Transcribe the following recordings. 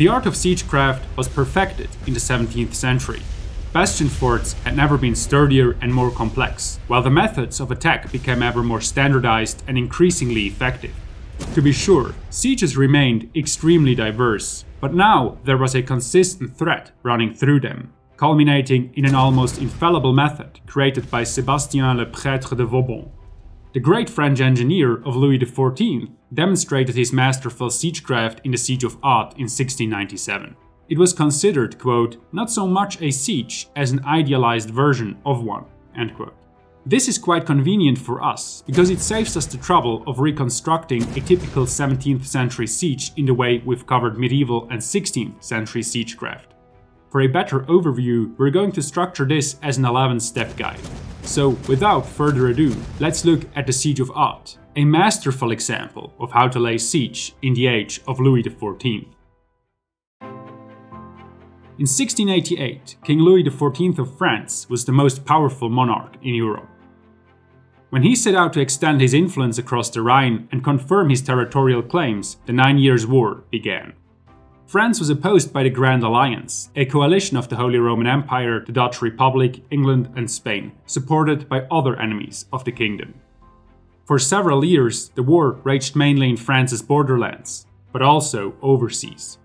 The art of siegecraft was perfected in the 17th century. Bastion forts had never been sturdier and more complex, while the methods of attack became ever more standardized and increasingly effective. To be sure, sieges remained extremely diverse, but now there was a consistent thread running through them, culminating in an almost infallible method created by Sébastien le Prestre de Vauban. The great French engineer of Louis XIV demonstrated his masterful siegecraft in the Siege of Ath in 1697. It was considered, quote, not so much a siege as an idealized version of one, end quote. This is quite convenient for us, because it saves us the trouble of reconstructing a typical 17th century siege in the way we've covered medieval and 16th century siegecraft. For a better overview, we're going to structure this as an 11-step guide. So, without further ado, let's look at the Siege of Ath, a masterful example of how to lay siege in the age of Louis XIV. In 1688, King Louis XIV of France was the most powerful monarch in Europe. When he set out to extend his influence across the Rhine and confirm his territorial claims, the 9 Years' War began. France was opposed by the Grand Alliance, a coalition of the Holy Roman Empire, the Dutch Republic, England and Spain, supported by other enemies of the kingdom. For several years, the war raged mainly in France's borderlands, but also overseas.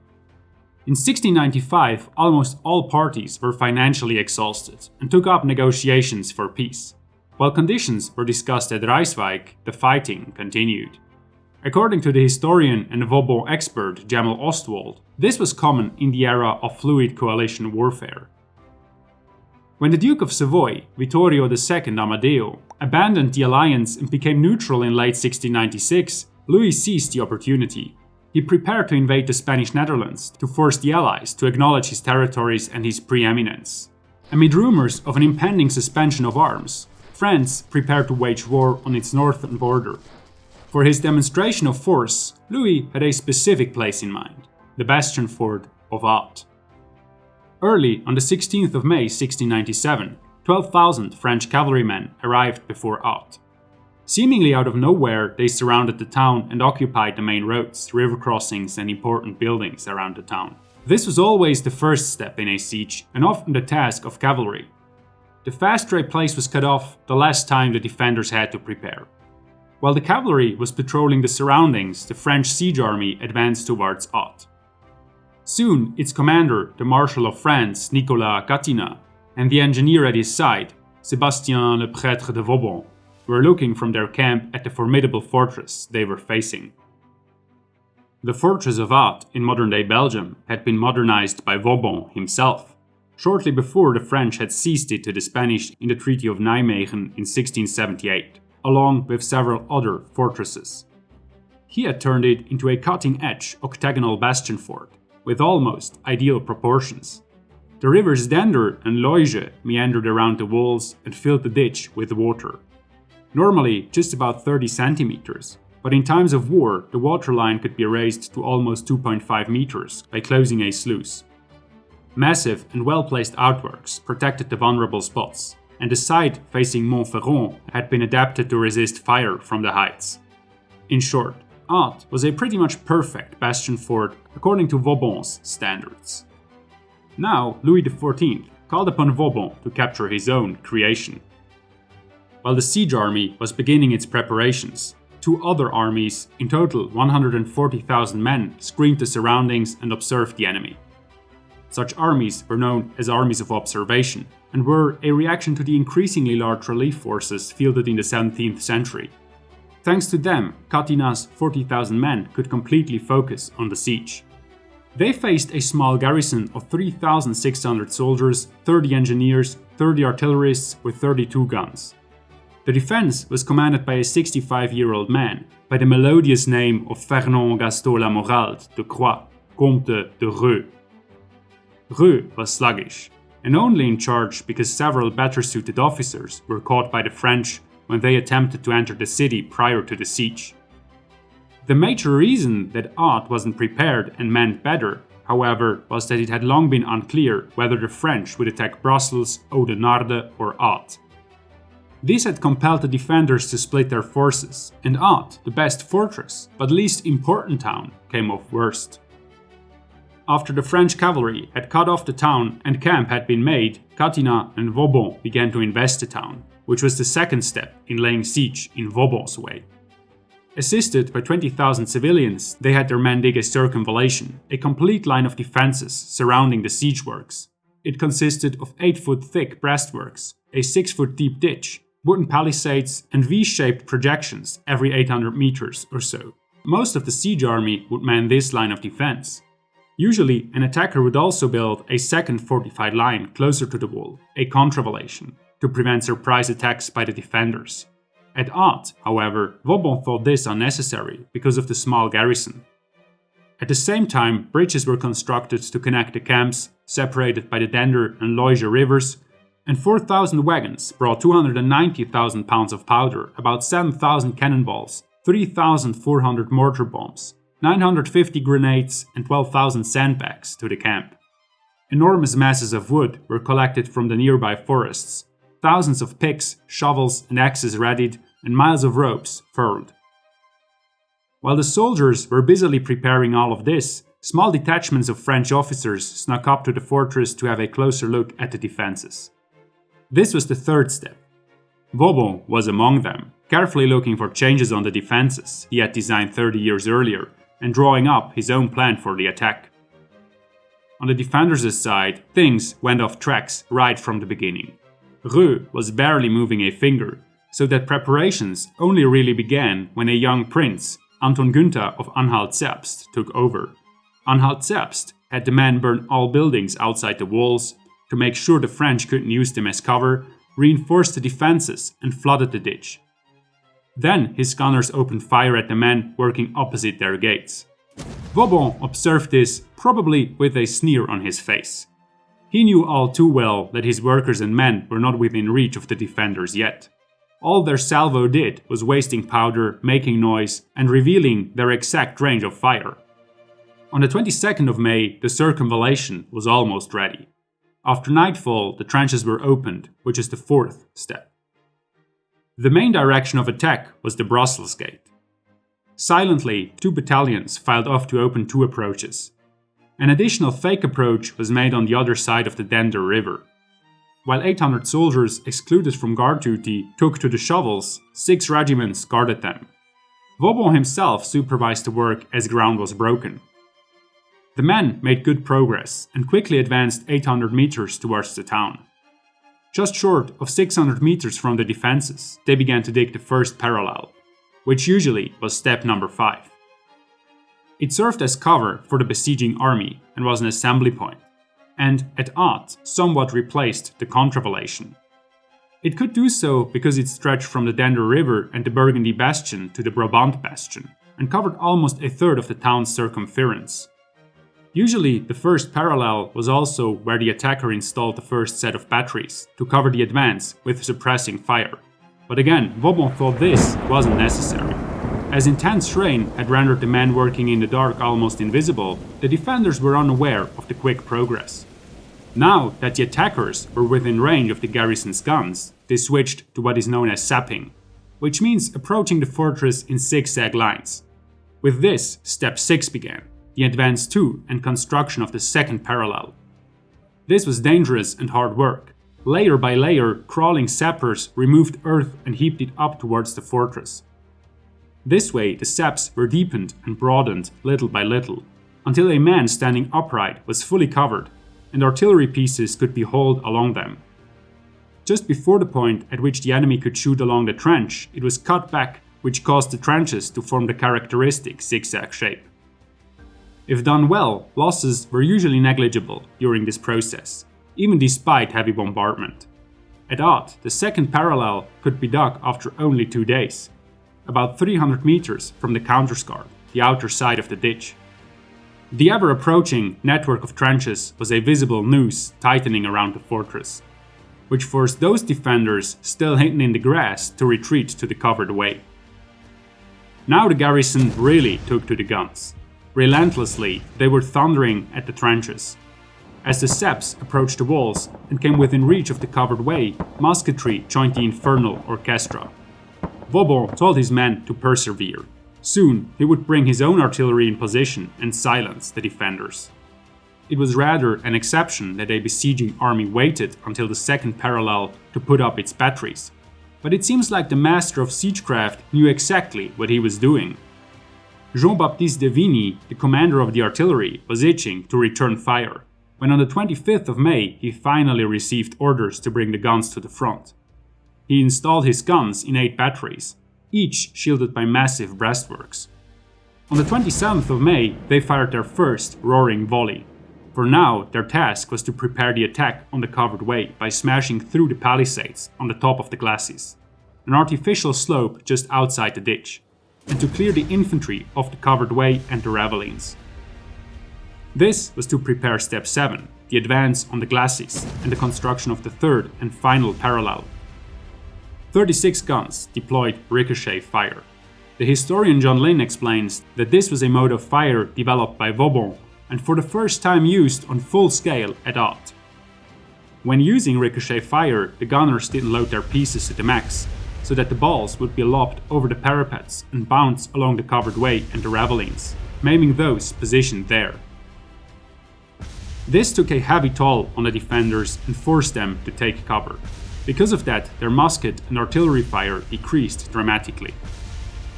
In 1695, almost all parties were financially exhausted and took up negotiations for peace. While conditions were discussed at Rijswijk, the fighting continued. According to the historian and Vauban expert Jamel Ostwald, this was common in the era of fluid coalition warfare. When the Duke of Savoy, Vittorio II Amadeo, abandoned the alliance and became neutral in late 1696, Louis seized the opportunity. He prepared to invade the Spanish Netherlands to force the Allies to acknowledge his territories and his preeminence. Amid rumors of an impending suspension of arms, France prepared to wage war on its northern border. For his demonstration of force, Louis had a specific place in mind, the Bastion fort of Ath. Early on the 16th of May 1697, 12,000 French cavalrymen arrived before Ath. Seemingly out of nowhere, they surrounded the town and occupied the main roads, river crossings and important buildings around the town. This was always the first step in a siege and often the task of cavalry. The faster a place was cut off, the less time the defenders had to prepare. While the cavalry was patrolling the surroundings, the French siege army advanced towards Ath. Soon, its commander, the Marshal of France, Nicolas Catinat, and the engineer at his side, Sébastien le Prestre de Vauban, were looking from their camp at the formidable fortress they were facing. The fortress of Ath in modern-day Belgium had been modernized by Vauban himself, shortly before the French had seized it to the Spanish in the Treaty of Nijmegen in 1678, along with several other fortresses. He had turned it into a cutting-edge octagonal bastion fort, with almost ideal proportions. The rivers Dender and Loige meandered around the walls and filled the ditch with water. Normally just about 30 centimeters, but in times of war the waterline could be raised to almost 2.5 meters by closing a sluice. Massive and well-placed outworks protected the vulnerable spots, and the side facing Montferrand had been adapted to resist fire from the heights. In short, Ath was a pretty much perfect bastion fort according to Vauban's standards. Now Louis XIV called upon Vauban to capture his own creation. While the siege army was beginning its preparations, two other armies, in total 140,000 men, screened the surroundings and observed the enemy. Such armies were known as armies of observation and were a reaction to the increasingly large relief forces fielded in the 17th century. Thanks to them, Catinat's 40,000 men could completely focus on the siege. They faced a small garrison of 3,600 soldiers, 30 engineers, 30 artillerists with 32 guns. The defense was commanded by a 65-year-old man by the melodious name of Fernand Gaston Lamoralde de Croix, Comte de Reux. Reux was sluggish, and only in charge because several better-suited officers were caught by the French when they attempted to enter the city prior to the siege. The major reason that Ath wasn't prepared and meant better, however, was that it had long been unclear whether the French would attack Brussels, Oudenarde or Ath. This had compelled the defenders to split their forces, and Ath, the best fortress but least important town, came off worst. After the French cavalry had cut off the town and camp had been made, Catinat and Vauban began to invest the town, which was the second step in laying siege in Vauban's way. Assisted by 20,000 civilians, they had their men dig a circumvallation, a complete line of defenses surrounding the siege works. It consisted of 8-foot thick breastworks, a 6-foot deep ditch, wooden palisades, and V-shaped projections every 800 meters or so. Most of the siege army would man this line of defense. Usually, an attacker would also build a second fortified line closer to the wall, a contravallation, to prevent surprise attacks by the defenders. At Ath, however, Vauban thought this unnecessary because of the small garrison. At the same time, bridges were constructed to connect the camps, separated by the Dender and Loige rivers, and 4,000 wagons brought 290,000 pounds of powder, about 7,000 cannonballs, 3,400 mortar bombs, 950 grenades, and 12,000 sandbags to the camp. Enormous masses of wood were collected from the nearby forests, thousands of picks, shovels, and axes readied, and miles of ropes furled. While the soldiers were busily preparing all of this, small detachments of French officers snuck up to the fortress to have a closer look at the defenses. This was the third step. Vauban was among them, carefully looking for changes on the defenses he had designed 30 years earlier, and drawing up his own plan for the attack. On the defenders' side, things went off tracks right from the beginning. Reux was barely moving a finger, so that preparations only really began when a young prince, Anton Günther of Anhalt-Zerbst, took over. Anhalt-Zerbst had the men burn all buildings outside the walls, to make sure the French couldn't use them as cover, reinforced the defenses and flooded the ditch. Then his gunners opened fire at the men working opposite their gates. Vauban observed this, probably with a sneer on his face. He knew all too well that his workers and men were not within reach of the defenders yet. All their salvo did was wasting powder, making noise, and revealing their exact range of fire. On the 22nd of May, the circumvallation was almost ready. After nightfall, the trenches were opened, which is the fourth step. The main direction of attack was the Brussels Gate. Silently, 2 battalions filed off to open 2 approaches. An additional fake approach was made on the other side of the Dender River. While 800 soldiers excluded from guard duty took to the shovels, 6 regiments guarded them. Vauban himself supervised the work as ground was broken. The men made good progress and quickly advanced 800 meters towards the town. Just short of 600 meters from the defenses, they began to dig the first parallel, which usually was step number 5. It served as cover for the besieging army and was an assembly point, and at Ath somewhat replaced the contravallation. It could do so because it stretched from the Dender River and the Burgundy Bastion to the Brabant Bastion, and covered almost a third of the town's circumference. Usually, the first parallel was also where the attacker installed the first set of batteries to cover the advance with suppressing fire. But again, Vauban thought this wasn't necessary. As intense rain had rendered the men working in the dark almost invisible, the defenders were unaware of the quick progress. Now that the attackers were within range of the garrison's guns, they switched to what is known as sapping, which means approaching the fortress in zigzag lines. With this, step 6 began, the advance to and construction of the second parallel. This was dangerous and hard work. Layer by layer, crawling sappers removed earth and heaped it up towards the fortress. This way, the saps were deepened and broadened little by little, until a man standing upright was fully covered, and artillery pieces could be hauled along them. Just before the point at which the enemy could shoot along the trench, it was cut back, which caused the trenches to form the characteristic zigzag shape. If done well, losses were usually negligible during this process, even despite heavy bombardment. At Ath, the second parallel could be dug after only 2 days, about 300 meters from the counterscarp, the outer side of the ditch. The ever-approaching network of trenches was a visible noose tightening around the fortress, which forced those defenders still hidden in the grass to retreat to the covered way. Now the garrison really took to the guns. Relentlessly, they were thundering at the trenches. As the Seps approached the walls and came within reach of the covered way, musketry joined the infernal orchestra. Vauban told his men to persevere. Soon he would bring his own artillery in position and silence the defenders. it was rather an exception that a besieging army waited until the second parallel to put up its batteries. But it seems like the master of siegecraft knew exactly what he was doing. Jean-Baptiste de Vigny, the commander of the artillery, was itching to return fire, when on the 25th of May he finally received orders to bring the guns to the front. He installed his guns in 8 batteries, each shielded by massive breastworks. On the 27th of May, they fired their first roaring volley. For now, their task was to prepare the attack on the covered way by smashing through the palisades on the top of the glacis, an artificial slope just outside the ditch, and to clear the infantry of the covered way and the ravelins. This was to prepare step 7, the advance on the glacis and the construction of the third and final parallel. 36 guns deployed ricochet fire. The historian John Lynn explains that this was a mode of fire developed by Vauban and for the first time used on full scale at Ath. When using ricochet fire, the gunners didn't load their pieces to the max, so that the balls would be lobbed over the parapets and bounce along the covered way and the ravelins, maiming those positioned there. This took a heavy toll on the defenders and forced them to take cover. Because of that, their musket and artillery fire decreased dramatically.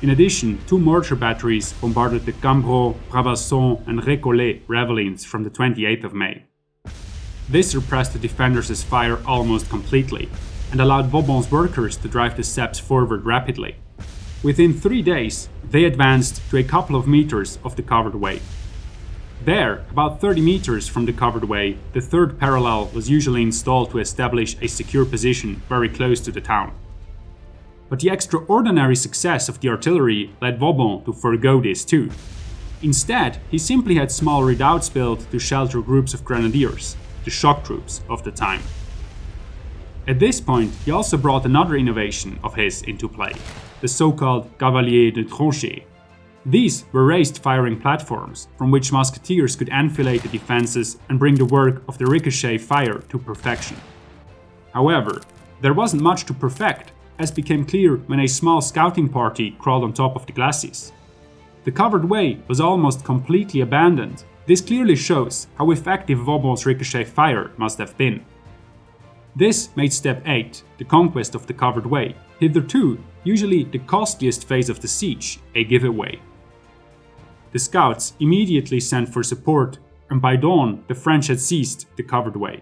In addition, 2 mortar batteries bombarded the Cambrai, Brabazon and Récollet ravelins from the 28th of May. This suppressed the defenders' fire almost completely and allowed Vauban's workers to drive the Seps forward rapidly. Within 3 days, they advanced to a couple of meters of the covered way. There, about 30 meters from the covered way, the third parallel was usually installed to establish a secure position very close to the town. But the extraordinary success of the artillery led Vauban to forego this too. Instead, he simply had small redoubts built to shelter groups of grenadiers, the shock troops of the time. At this point, he also brought another innovation of his into play, the so-called cavaliers de tranchée. These were raised firing platforms from which musketeers could enfilade the defenses and bring the work of the ricochet fire to perfection. However, there wasn't much to perfect, as became clear when a small scouting party crawled on top of the glacis. The covered way was almost completely abandoned. This clearly shows how effective Vauban's ricochet fire must have been. This made step 8, the conquest of the covered way, hitherto usually the costliest phase of the siege, a giveaway. The scouts immediately sent for support, and by dawn the French had seized the covered way.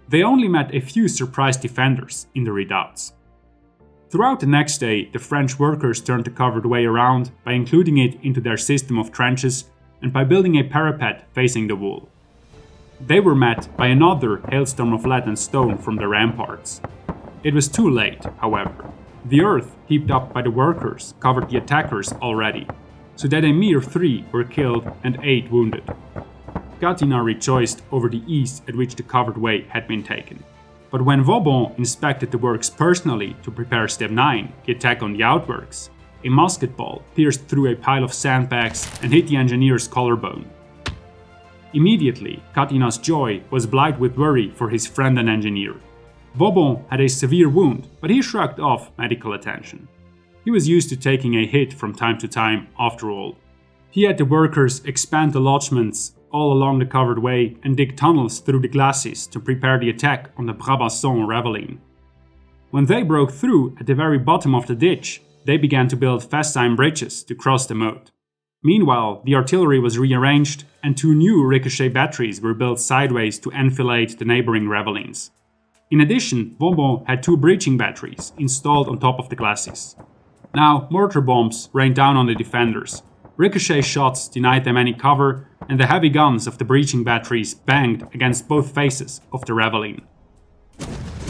They only met a few surprised defenders in the redoubts. Throughout the next day, the French workers turned the covered way around by including it into their system of trenches and by building a parapet facing the wall. They were met by another hailstorm of lead and stone from the ramparts. It was too late, however. The earth heaped up by the workers covered the attackers already, so that a mere 3 were killed and 8 wounded. Catinat rejoiced over the ease at which the covered way had been taken. But when Vauban inspected the works personally to prepare step 9, the attack on the outworks, a musket ball pierced through a pile of sandbags and hit the engineer's collarbone. Immediately, Catinat's joy was blighted with worry for his friend and engineer. Vauban had a severe wound, but he shrugged off medical attention. He was used to taking a hit from time to time, after all. He had the workers expand the lodgements all along the covered way and dig tunnels through the glacis to prepare the attack on the Brabazon ravelin. When they broke through at the very bottom of the ditch, they began to build fascine bridges to cross the moat. Meanwhile, the artillery was rearranged and 2 new ricochet batteries were built sideways to enfilade the neighboring ravelins. In addition, Vauban had 2 breaching batteries installed on top of the glacis. Now, mortar bombs rained down on the defenders. Ricochet shots denied them any cover, and the heavy guns of the breaching batteries banged against both faces of the ravelin.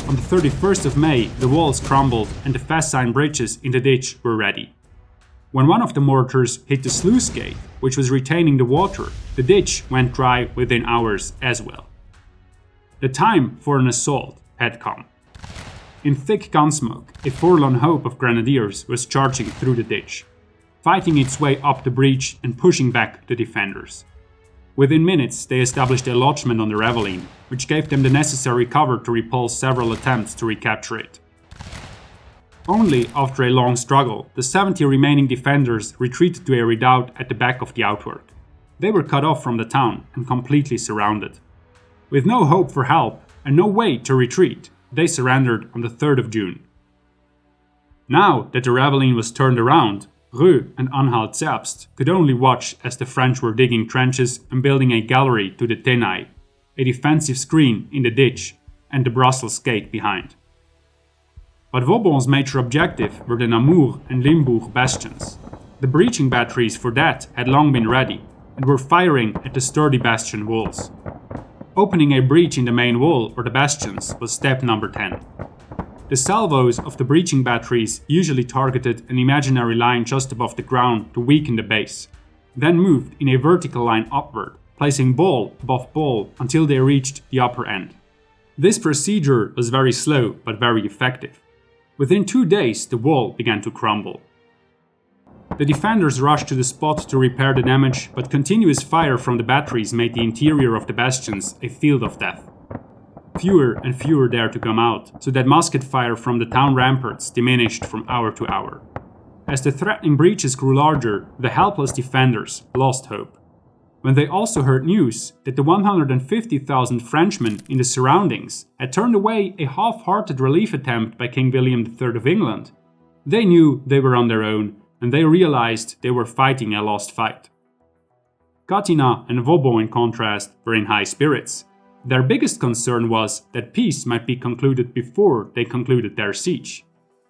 On the 31st of May, the walls crumbled and the fascine bridges in the ditch were ready. When one of the mortars hit the sluice gate, which was retaining the water, the ditch went dry within hours as well. The time for an assault had come. In thick gunsmoke, a forlorn hope of grenadiers was charging through the ditch, fighting its way up the breach and pushing back the defenders. Within minutes, they established a lodgment on the ravelin, which gave them the necessary cover to repulse several attempts to recapture it. Only after a long struggle, the 70 remaining defenders retreated to a redoubt at the back of the outwork. They were cut off from the town and completely surrounded. With no hope for help and no way to retreat, they surrendered on the 3rd of June. Now that the rebellion was turned around, Reux and Anhalt-Zerbst could only watch as the French were digging trenches and building a gallery to the Tenaille, a defensive screen in the ditch, and the Brussels gate behind. But Vauban's major objective were the Namur and Limbourg bastions. The breaching batteries for that had long been ready and were firing at the sturdy bastion walls. Opening a breach in the main wall or the bastions was step number 10. The salvos of the breaching batteries usually targeted an imaginary line just above the ground to weaken the base, then moved in a vertical line upward, placing ball above ball until they reached the upper end. This procedure was very slow but very effective. Within 2 days, the wall began to crumble. The defenders rushed to the spot to repair the damage, but continuous fire from the batteries made the interior of the bastions a field of death. Fewer and fewer dared to come out, so that musket fire from the town ramparts diminished from hour to hour. As the threatening breaches grew larger, the helpless defenders lost hope. When they also heard news that the 150,000 Frenchmen in the surroundings had turned away a half-hearted relief attempt by King William III of England, they knew they were on their own, and they realized they were fighting a lost fight. Catinat and Vauban, in contrast, were in high spirits. Their biggest concern was that peace might be concluded before they concluded their siege.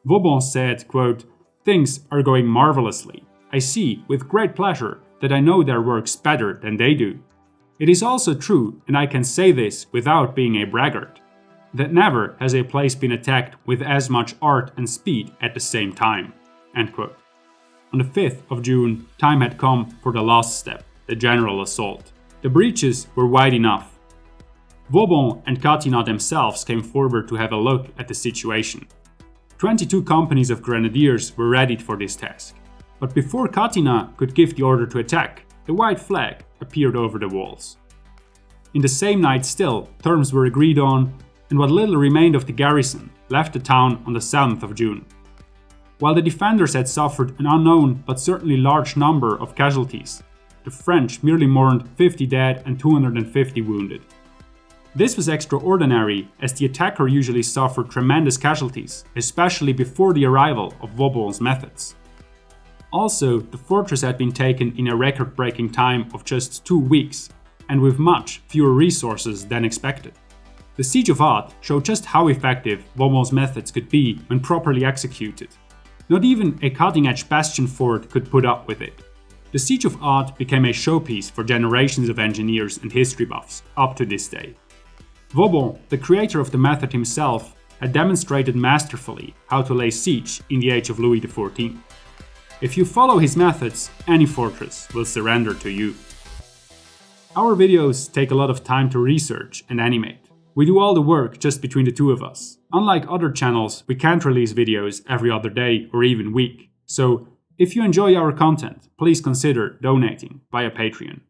Vauban said, quote, "Things are going marvelously. I see, with great pleasure, that I know their works better than they do. It is also true, and I can say this without being a braggart, that never has a place been attacked with as much art and speed at the same time." End quote. On the 5th of June, time had come for the last step, the general assault. The breaches were wide enough. Vauban and Catinat themselves came forward to have a look at the situation. 22 companies of grenadiers were ready for this task. But before Catinat could give the order to attack, the white flag appeared over the walls. In the same night still, terms were agreed on, and what little remained of the garrison left the town on the 7th of June. While the defenders had suffered an unknown but certainly large number of casualties, the French merely mourned 50 dead and 250 wounded. This was extraordinary, as the attacker usually suffered tremendous casualties, especially before the arrival of Vauban's methods. Also, the fortress had been taken in a record-breaking time of just 2 weeks, and with much fewer resources than expected. The Siege of Ath showed just how effective Vauban's methods could be when properly executed. Not even a cutting-edge bastion fort could put up with it. The Siege of Ath became a showpiece for generations of engineers and history buffs up to this day. Vauban, the creator of the method himself, had demonstrated masterfully how to lay siege in the age of Louis XIV. If you follow his methods, any fortress will surrender to you. Our videos take a lot of time to research and animate. We do all the work just between the two of us. Unlike other channels, we can't release videos every other day or even week. So, if you enjoy our content, please consider donating via Patreon.